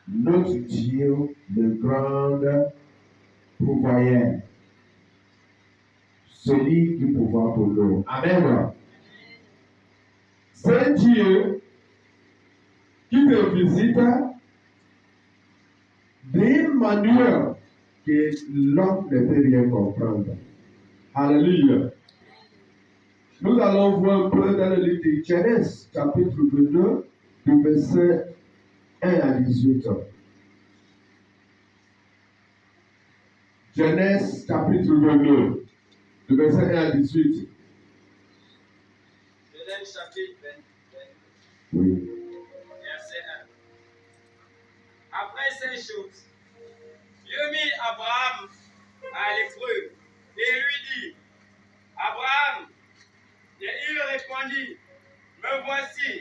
notre Dieu, le grand pourvoyeur, celui qui pourvoit pour nous. Amen. C'est Dieu qui te visite d'une manière que l'homme ne peut rien comprendre. Alléluia. Nous allons voir un peu dans le livre de Genèse, chapitre 22, du verset 1 à 18. Genèse, chapitre 22, du verset 1 à 18. Genèse, chapitre 22. Oui. Verset 1. Après ces choses, Dieu mit Abraham à l'épreuve et lui dit, Abraham, et il répondit, me voici.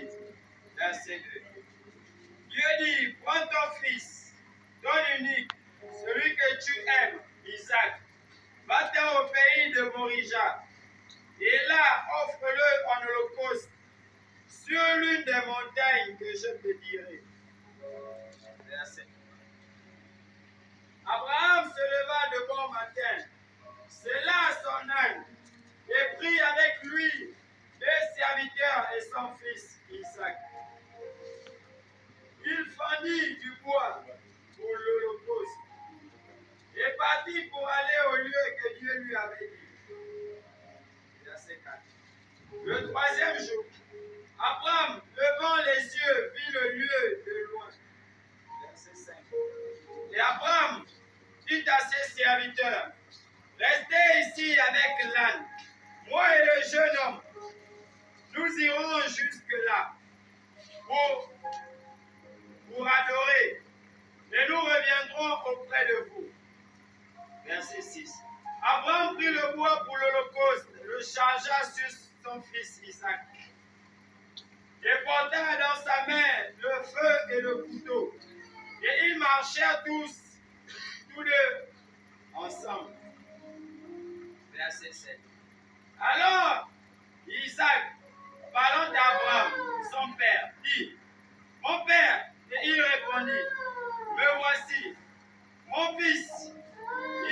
Verset 2. Dieu dit, prends ton fils, ton unique, celui que tu aimes, Isaac, va-t'en au pays de Morija, et là offre-le en holocauste sur l'une des montagnes que je te dirai. Verset 3. Abraham se leva de bon matin, sella son âne, et prit avec lui 2 serviteurs et son fils Isaac. Il fendit du bois pour l'holocauste et partit pour aller au lieu que Dieu lui avait dit. Verset 4. Le 3e jour, Abraham, levant les yeux, vit le lieu de loin. Verset 5. Et Abraham dit à ses serviteurs, restez ici avec l'âne. Moi et le jeune homme, nous irons jusque-là pour adorer, et nous reviendrons auprès de vous. Verset 6. Abraham prit le bois pour l'holocauste, le chargea sur son fils Isaac, et porta dans sa main le feu et le couteau. Et ils marchèrent tous deux, ensemble. Verset 7. Alors, Isaac, parlant d'Abraham, son père, dit, mon père, et il répondit, me voici, mon fils.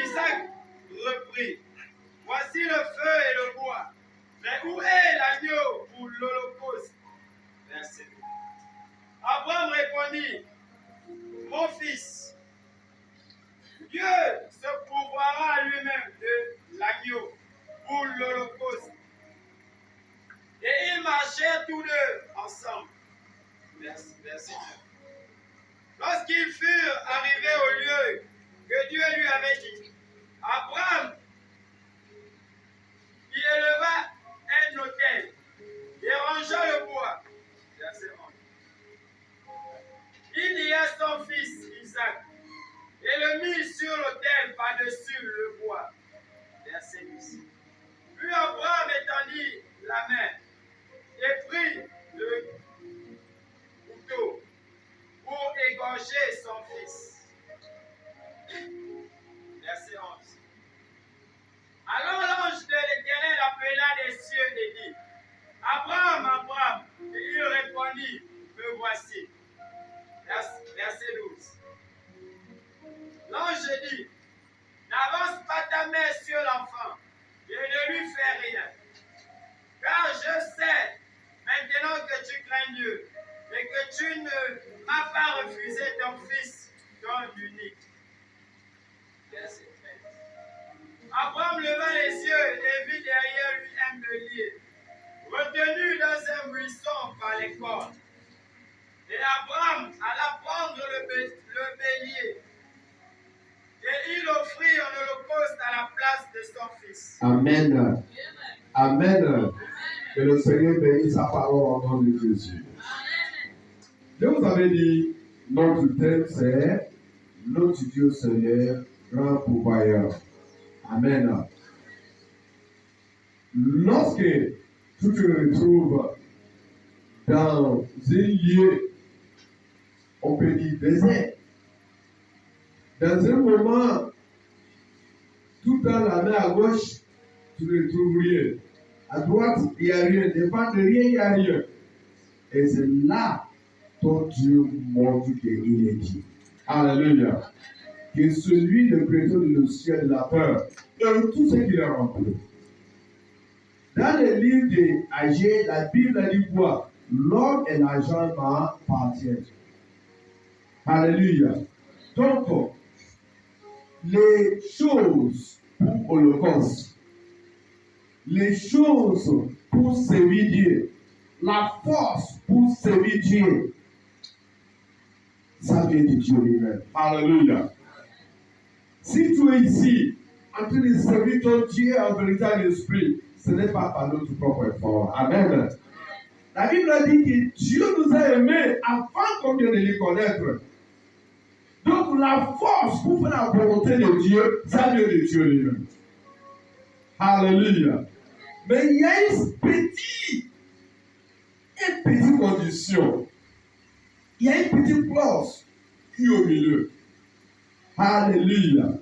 Isaac reprit, voici le feu et le bois, mais où est l'agneau pour l'holocauste? Verset 2. Abraham répondit, mon fils, Dieu se pourvoira lui-même de l'agneau pour l'holocauste. Et ils marchèrent tous deux ensemble. Verset 9. Lorsqu'ils furent arrivés au lieu que Dieu lui avait dit, Abraham y éleva un autel et rangea le bois. Verset 11. Il y a son fils Isaac et le mit sur l'autel par-dessus le bois. Verset 10. Puis Abraham étendit la main et prit le couteau pour égorger son fils. Verset 11. Alors l'ange de l'Éternel appela des cieux et dit, Abraham, Abraham, et il répondit, me voici. Verset 12. L'ange dit, n'avance pas ta main sur l'enfant et ne lui fais rien. Car je sais maintenant que tu crains Dieu et que tu ne m'as pas refusé ton fils, ton unique. Verset 13. Abraham leva les yeux et vit derrière lui un bélier, retenu dans un buisson par les cornes. Et Abraham alla prendre le bélier, et il offrit en holocauste à la place de son fils. Amen. Amen. Que le Seigneur bénisse sa parole au nom de Jésus. Je vous avais dit, notre thème c'est notre Dieu Seigneur, grand pourvoyeur. Amen. Lorsque tu te retrouves dans un lieu, on peut dire désert, dans un moment, tout dans la main à gauche, tu ne trouves rien. À droite, il n'y a rien. Devant de rien, il n'y a rien. Et c'est là ton Dieu montre qu'il est Dieu. Alléluia. Que celui de créateur de le ciel et la terre et tout ce qui est rempli. Dans le livre d'Agé, la Bible dit quoi? L'homme et l'argent m'appartiennent. Alléluia. Donc, les choses pour Holocauste, les choses pour servir Dieu, la force pour servir Dieu, ça vient de Dieu lui-même. Alléluia. Si tu es ici en train de servir ton Dieu en vérité et l'esprit, ce n'est pas par notre propre effort. Amen. La Bible dit que Dieu nous a aimés avant qu'on vienne de les connaître. Donc la force pour faire la volonté de Dieu, ça vient de Dieu lui-même. Alléluia. Mais il y a une petite condition. Il y a une petite clause qui est au milieu. Alléluia.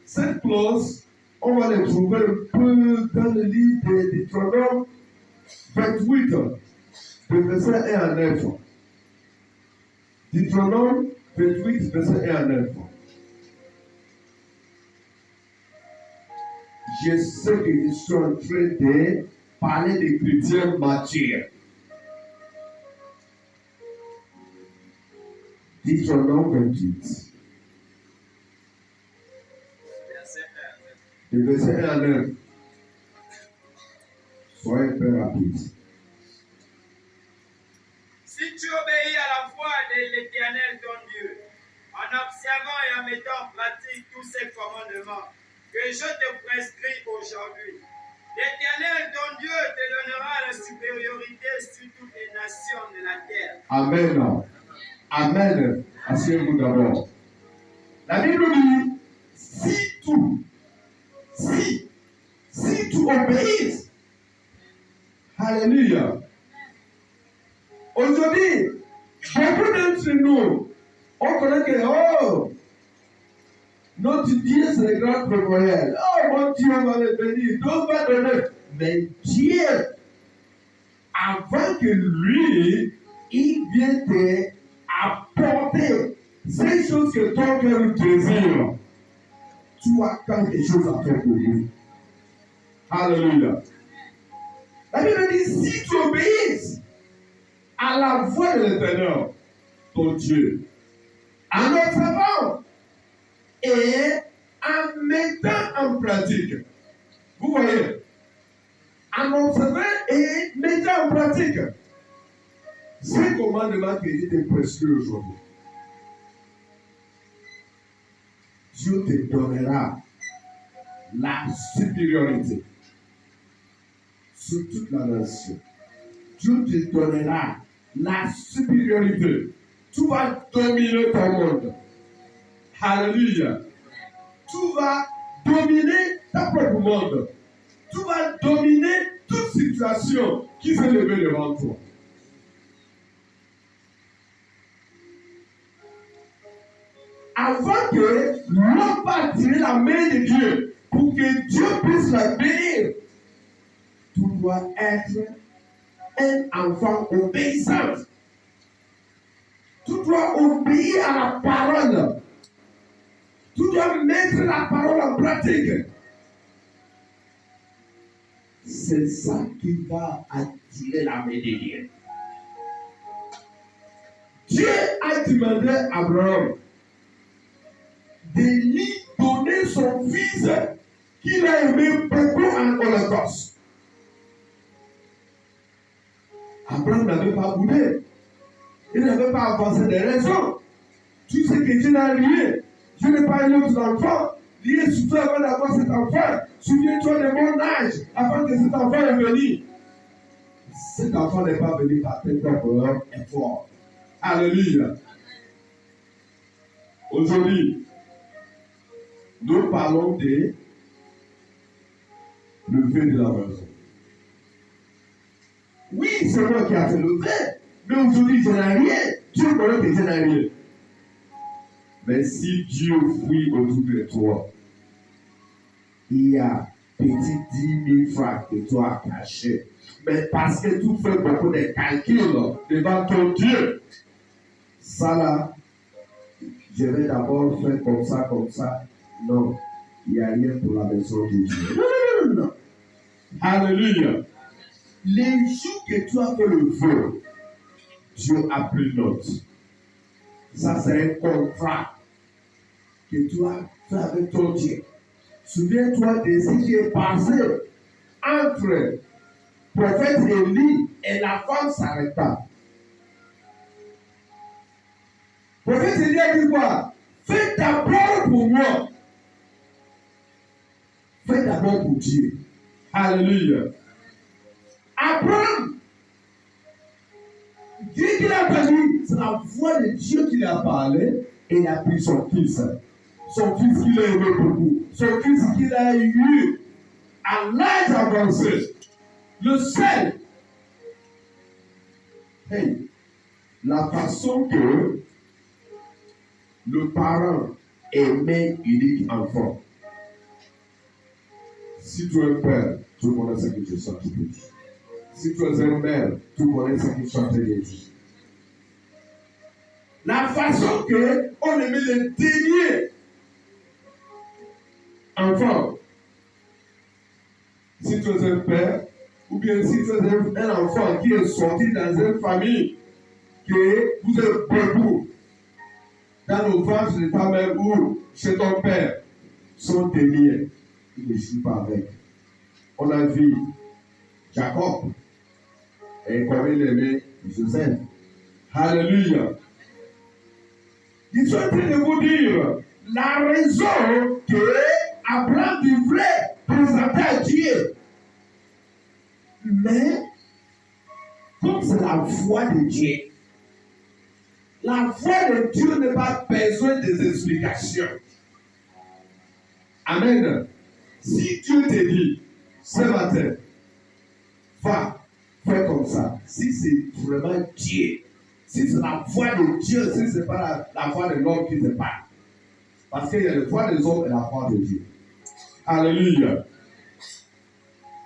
Cette clause, on va la trouver un peu dans le livre de Deutéronome 28, de verset 1 à 9. Deutéronome 28, verset 1 à 9. Je sais que je suis en train de parler des chrétiens matures. Deutéronome 28. De verset 1 à 9. Soyez un peu rapide. Si tu obéis à la voix de l'Éternel ton Dieu, en observant et en mettant en pratique tous ces commandements que je te prescris aujourd'hui, l'Éternel ton Dieu te donnera la supériorité sur toutes les nations de la terre. Amen. Amen. Asseyez-vous d'abord. La Bible dit, si tu obéis, alléluia. Aujourd'hui, beaucoup d'entre nous, on connaît que, notre Dieu c'est le grand prévoyant. Oh, mon Dieu va le bénir, Dieu va donner. Mais Dieu, avant que lui, il vienne t'apporter ces choses que ton cœur désire, tu as quelque chose à faire pour lui. Alléluia. La Bible dit, si tu obéis à la voix de l'Éternel, ton Dieu, en observant et en mettant en pratique, vous voyez, en observant et mettant en pratique, ces commandements que je t'ai prescrits aujourd'hui, Dieu te donnera la supériorité sur toute la nation. Dieu te donnera la supériorité. Tu vas dominer ton monde. Alléluia. Tu vas dominer ta propre monde. Tu vas dominer toute situation qui s'est levée devant toi. Avant que l'homme va tirer la main de Dieu pour que Dieu puisse la bénir, tu dois être un enfant obéissant. Tu dois obéir à la parole. Tu dois mettre la parole en pratique. C'est ça qui va attirer la main de Dieu. Dieu a demandé à Abraham de lui donner son fils qu'il a aimé beaucoup en Holocauste. Abraham n'avait pas boudé. Il n'avait pas avancé des raisons. Tout ce que Dieu a lié, Dieu n'est pas un autre enfant. Lié surtout avant d'avoir cet enfant. Souviens-toi de mon âge, avant que cet enfant est venu. Cet enfant n'est pas venu par tes propres efforts. Alléluia. Aujourd'hui, nous parlons de lever de la raison. Oui, c'est moi qui a fait le fait, mais aujourd'hui, je n'ai rien. Dieu connaît que je n'ai rien. Mais si Dieu fouille autour de toi, il y a petit 10 000 francs que tu as cachés. Mais parce que tu fais beaucoup de calculs devant ton Dieu, ça là, je vais d'abord faire comme ça. Non, il n'y a rien pour la maison de Dieu. Non. Alléluia. Les jours que tu as fait le vœu, Dieu a pris note. Ça, c'est un contrat que tu as fait avec ton Dieu. Souviens-toi de ce qui est passé entre prophète Élie et la femme s'arrêta. Prophète Élie a dit quoi? Fais d'abord pour moi. Fais d'abord pour Dieu. Alléluia. Abraham, Dieu qui l'a entendu, c'est la voix de Dieu qui lui a parlé et il a pris son fils. Son fils qu'il a aimé beaucoup. Son fils qu'il a eu à l'âge avancé. Le seul. Hey, la façon que le parent aimait unique enfant. Si tu es un père, tu connais ce que je suis en train de dire. Si tu es un mère, tu connais ce que je suis en train de dire. La façon que on aimait le dernier enfant. Si tu es un père, ou bien si tu es un enfant qui est sorti dans une famille, que vous êtes beaucoup, dans le ventre de ta mère ou chez ton père, son dernier, il ne joue pas avec. On a vu Jacob et comme il aimait Joseph. Alléluia. Je suis en train de vous dire la raison que Abraham devrait présenter à Dieu. Mais, comme c'est la voix de Dieu, la voix de Dieu n'a pas besoin des explications. Amen. Si Dieu te dit, ce matin, va, fais comme ça. Si c'est vraiment Dieu, si c'est la voix de Dieu, si ce n'est pas la voix de l'homme qui te parle. Parce qu'il y a la voix des hommes et la voix de Dieu. Alléluia.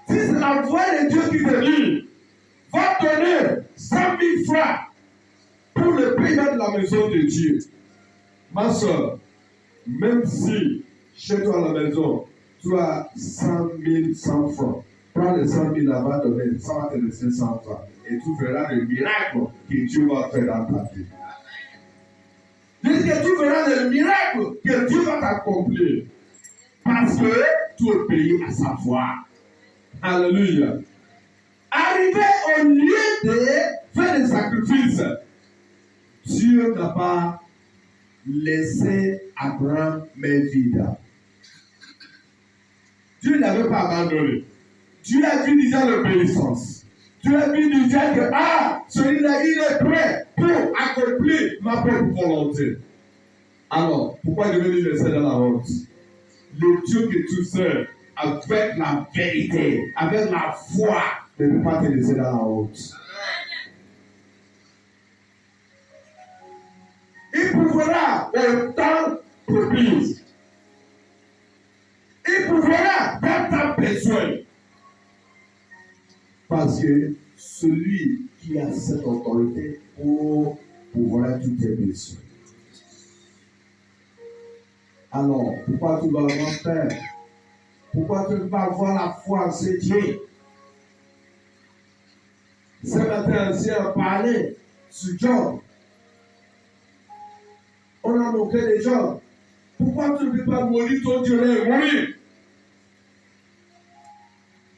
Si c'est la voix de Dieu qui te dit, va donner 100 000 francs pour le paiement de la maison de Dieu. Ma soeur, même si chez toi à la maison, tu as 100 100 francs, prends les 100 000 là-bas, donner, ça va te laisser 100 francs. Et tu verras le miracle que Dieu va faire dans ta vie. Dis que tu verras le miracle que Dieu va t'accomplir. Parce que tu es payé à sa voix. Alléluia. Arrivé au lieu de faire des sacrifices, Dieu n'a pas laissé Abraham main vide. Dieu n'avait pas abandonné. Dieu a vu déjà l'obéissance. Dieu a vu déjà que, celui-là, il est prêt pour accomplir ma propre volonté. Alors, pourquoi je vais lui laisser dans la honte? Le Dieu que tu sers, avec la vérité, avec la foi, ne peut pas te laisser dans la honte. Il pourra au temps propice. Il pourra dans ta besoin. Parce que celui qui a cette autorité pour pouvoir tous tes besoins. Alors, pourquoi tu vas avoir peur? Pourquoi tu ne vas pas avoir la foi en ce Dieu? Ce matin, si on parlait sur Job, on a moqué les Job. Pourquoi tu ne peux pas mourir ton Dieu là et mourir?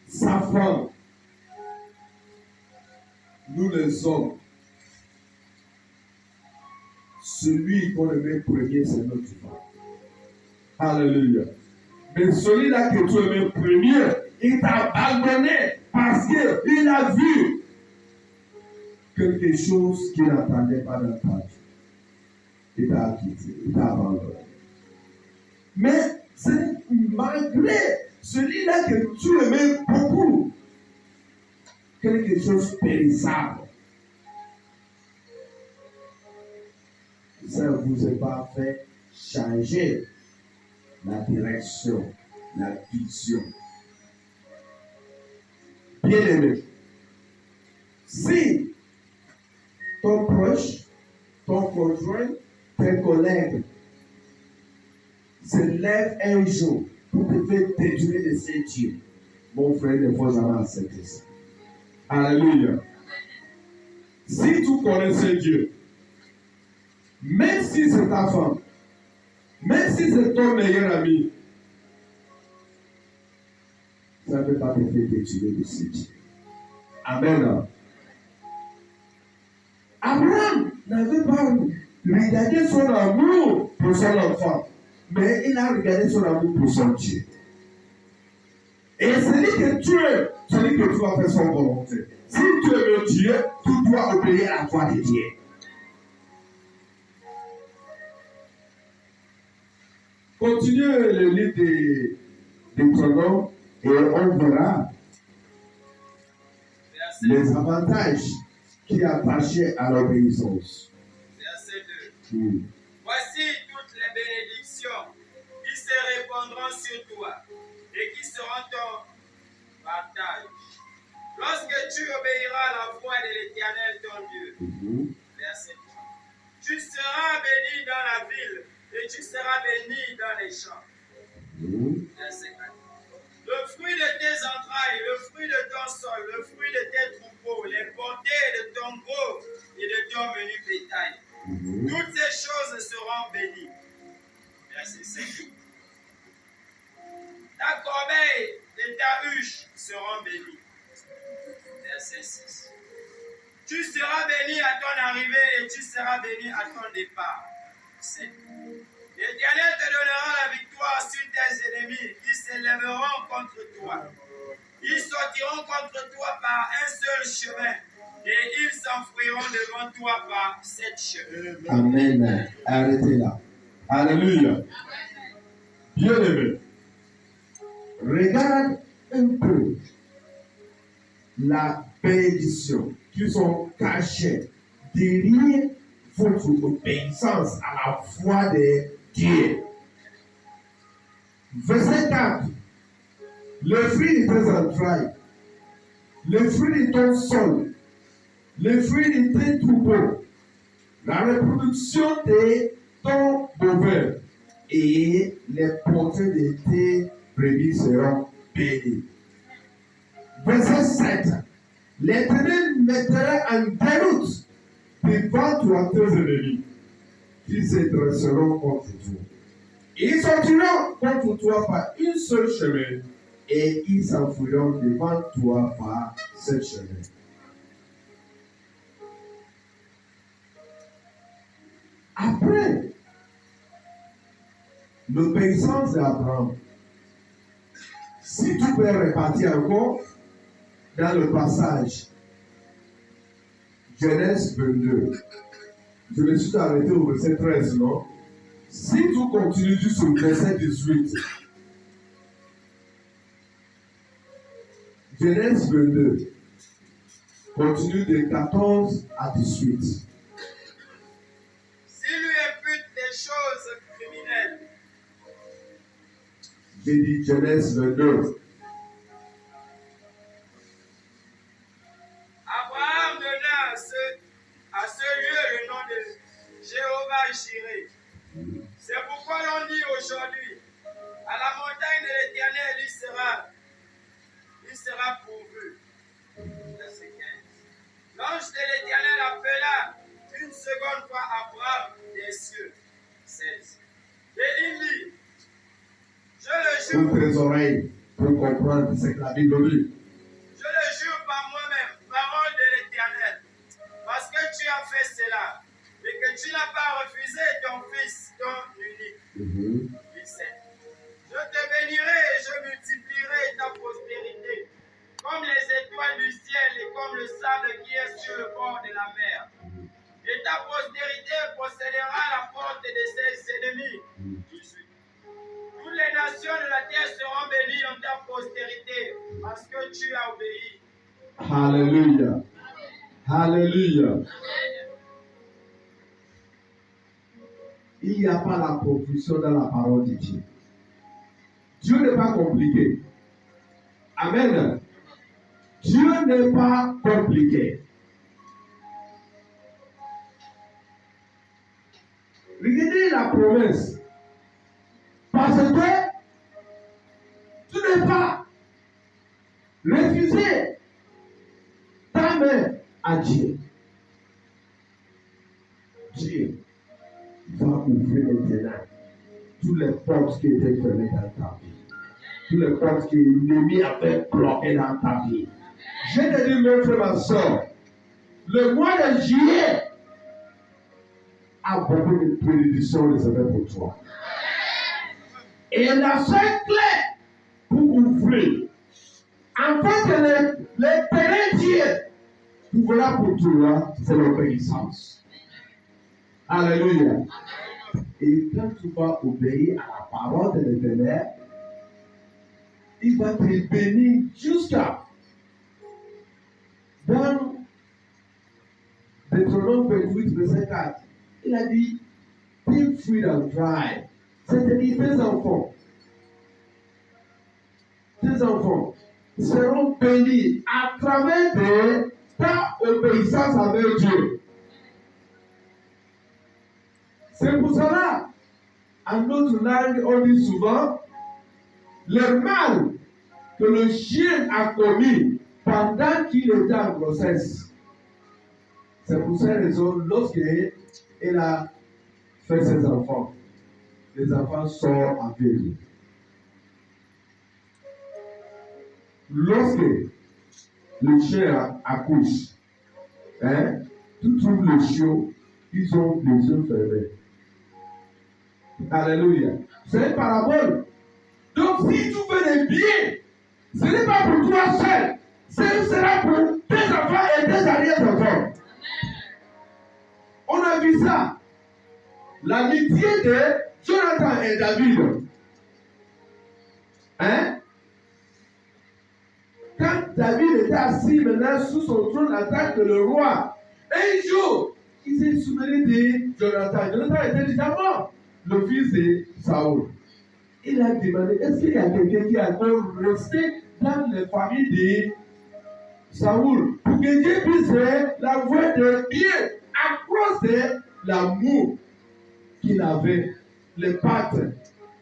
Sa femme. Nous les hommes, celui qu'on aimait premier, c'est notre femme. Alléluia. Mais celui-là que tu aimais premier, il t'a abandonné parce qu'il a vu quelque chose qu'il n'attendait pas dans ta vie. Il t'a quitté, il t'a abandonné. Mais c'est malgré celui-là que tu aimais beaucoup, quelque chose périssable. Ça ne vous a pas fait changer la direction, la vision. Bien aimé, si ton proche, ton conjoint, tes collègues se lève un jour pour te faire détourner de ces dieux, mon frère, ne faut jamais accepter ça. Alléluia. Si tu connaissais Dieu, même si c'est ta femme, même si c'est ton meilleur ami, ça ne peut pas te faire détourner de ces dieux. Amen. Abraham n'avait pas regardé son amour pour son enfant, mais il a regardé son amour pour son Dieu. Et celui que tu es, celui que tu vas faire son volonté. Si tu es le Dieu, tu dois obéir à la voix de Dieu. Continuez le livre des pronoms et on verra les avantages qui est attaché à l'obéissance. Verset 2. Voici toutes les bénédictions qui se répandront sur toi et qui seront ton partage. Lorsque tu obéiras à la voix de l'Éternel ton Dieu. Verset 3. Tu seras béni dans la ville et tu seras béni dans les champs. Verset 4. Le fruit de tes entrailles, le fruit de ton sol, le fruit de tes troupeaux, les portées de ton gros et de ton menu bétail. Toutes ces choses seront bénies. Verset 5. Ta corbeille et ta huche seront bénies. Verset 6. Tu seras béni à ton arrivée et tu seras béni à ton départ. 7. L'Éternel te donnera la victoire sur tes ennemis qui s'élèveront contre toi. Ils sortiront contre toi par un seul chemin et ils s'enfuiront devant toi par 7 chemins. Amen. Arrêtez là. Alléluia. Bien-aimé, regarde un peu la bénédiction qui sont cachées derrière votre obéissance à la voix de Dieu. Verset 4. Le fruit de tes entrailles, le fruit de ton sol, le fruit de tes troupeaux, la reproduction de ton bovin et les portées de tes brebis seront bénis. Verset 7. L'Éternel mettra en déroute devant toi tes ennemis qui se dresseront contre toi. Ils sortiront contre toi par une seule chemin et ils s'enfuiront devant toi par 7 chemins. Après l'obéissance d'Abraham, si tu peux répartir encore dans le passage Genèse 22, je me suis arrêté au verset 13, non? Si tu continues jusqu'au verset 18, Genèse 22, continue de 14 à 18. S'il lui impute des choses criminelles, J'ai dit Genèse 22. Abraham donna à ce lieu le nom de Jéhovah Jireh. C'est pourquoi l'on dit aujourd'hui, à la montagne de l'Éternel, il sera pourvu. Verset 15. L'ange de l'Éternel appela une seconde fois Abraham des cieux. 16. Et il dit, je le Ouvre jure. tes oreilles pour comprendre ce que la Bible dit. Je le jure par moi-même, parole de l'Éternel, parce que tu as fait cela, et que tu n'as pas refusé ton fils, ton unique. 17. Je te bénirai et je multiplierai ta postérité, comme les étoiles du ciel et comme le sable qui est sur le bord de la mer. Et ta postérité possédera la porte de ses ennemis. 18. Toutes les nations de la terre seront bénies en ta postérité, parce que tu as obéi. Alléluia. Alléluia. Il n'y a pas la confusion dans la parole de Dieu. Dieu n'est pas compliqué. Amen. Dieu n'est pas compliqué. Regardez la promesse Parce que tu n'es pas refusé ta main à Dieu. Dieu va ouvrir maintenant toutes les portes qui étaient fermées dans ta vie. Toutes les portes que l'ennemi avait bloquées dans ta vie. Je te dis, mon frère, ma soeur, le mois de juillet a beaucoup de bénédictions réservées pour toi. Et la seule clé pour ouvrir, afin que les terrains Dieu ouvrira pour toi, c'est l'obéissance. Alléluia. Et quand tu vas obéir à la parole de l'Éternel, il va te bénir jusqu'à. Dans Deutéronome 28, verset 4, il a dit, be free and dry. C'est-à-dire tes enfants seront bénis à travers de ta obéissance avec Dieu. C'est pour cela, en notre langue, on dit souvent, le mal que le chien a commis pendant qu'il était en grossesse. C'est pour cette raison, lorsqu'il a fait ses enfants, les enfants sortent en vie. Lorsque le chien accouche, tu trouves le chiot, ils ont les yeux fermés. Alléluia. C'est une parabole. Donc si tu fais des biens, ce n'est pas pour toi seul. Ce sera pour tes enfants et tes arrière-enfants. On a vu ça. L'amitié de Jonathan et David. Quand David était assis maintenant sous son trône en tant que le roi, un jour, il s'est souvenu de Jonathan. Jonathan était déjà mort, le fils de Saoul. Il a demandé, est-ce qu'il y a quelqu'un qui a encore resté dans les familles de Saoul pour que Dieu puisse l'envoyer de Dieu à cause de l'amour qu'il avait, les pattes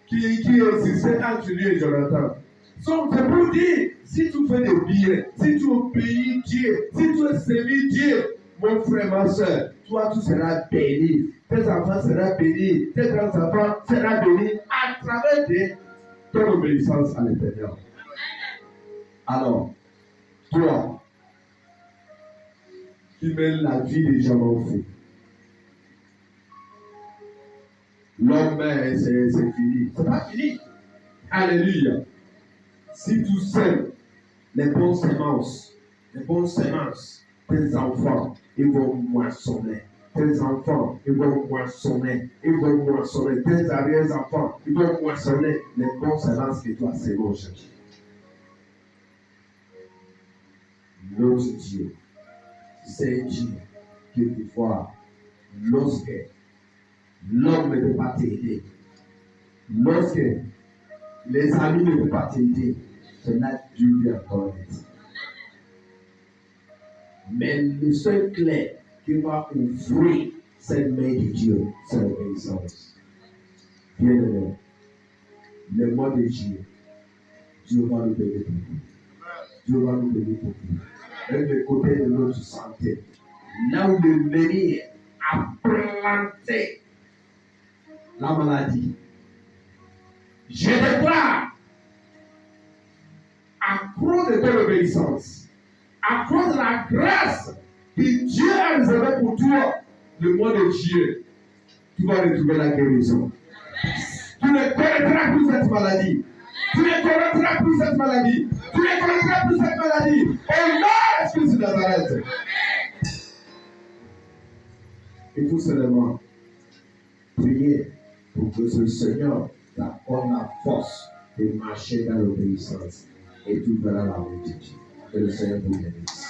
qui existaient entre lui et Jonathan. Donc, c'est pour dire, si tu fais des biens, si tu obéis Dieu, si tu servis Dieu, mon frère, ma soeur, toi, tu seras béni. Tes enfants seront bénis, tes grands-enfants seront bénis à travers de ton obéissance à l'Éternel. Alors, toi, qui mènes la vie des gens en fou, l'homme, c'est fini. C'est pas fini. Alléluia. Si tu sèmes les bonnes semences, tes enfants, ils vont moissonner. Tes enfants, ils vont moissonner. Tes arrière-enfants, ils vont moissonner les bonnes semences que tu as sémées aujourd'hui. Notre Dieu, c'est Dieu qui quelquefois, lorsque l'homme ne peut pas t'aider, lorsque les amis ne peuvent pas t'aider, c'est là que Dieu vient encore aider. Mais le seul clé qui va ouvrir cette main de Dieu, c'est l'obéissance. Bien aimé, le mois de juillet, Dieu va nous bénir beaucoup. Dieu va nous bénir beaucoup. Même le côté de notre santé, là où l'ennemi a planté la maladie, je déclare, à cause de ton obéissance, à cause de la grâce que Dieu a réservée pour toi, le mois de juillet, tu vas retrouver la guérison. Tu ne connaîtras plus cette maladie. Tu ne connaîtras plus cette maladie. Tu ne connaîtras plus cette maladie. Au nom de Jésus de Nazareth. Il faut seulement prier pour que ce Seigneur t'accorde la force de marcher dans l'obéissance. Et tu verras la main de Dieu. Que le Seigneur vous bénisse.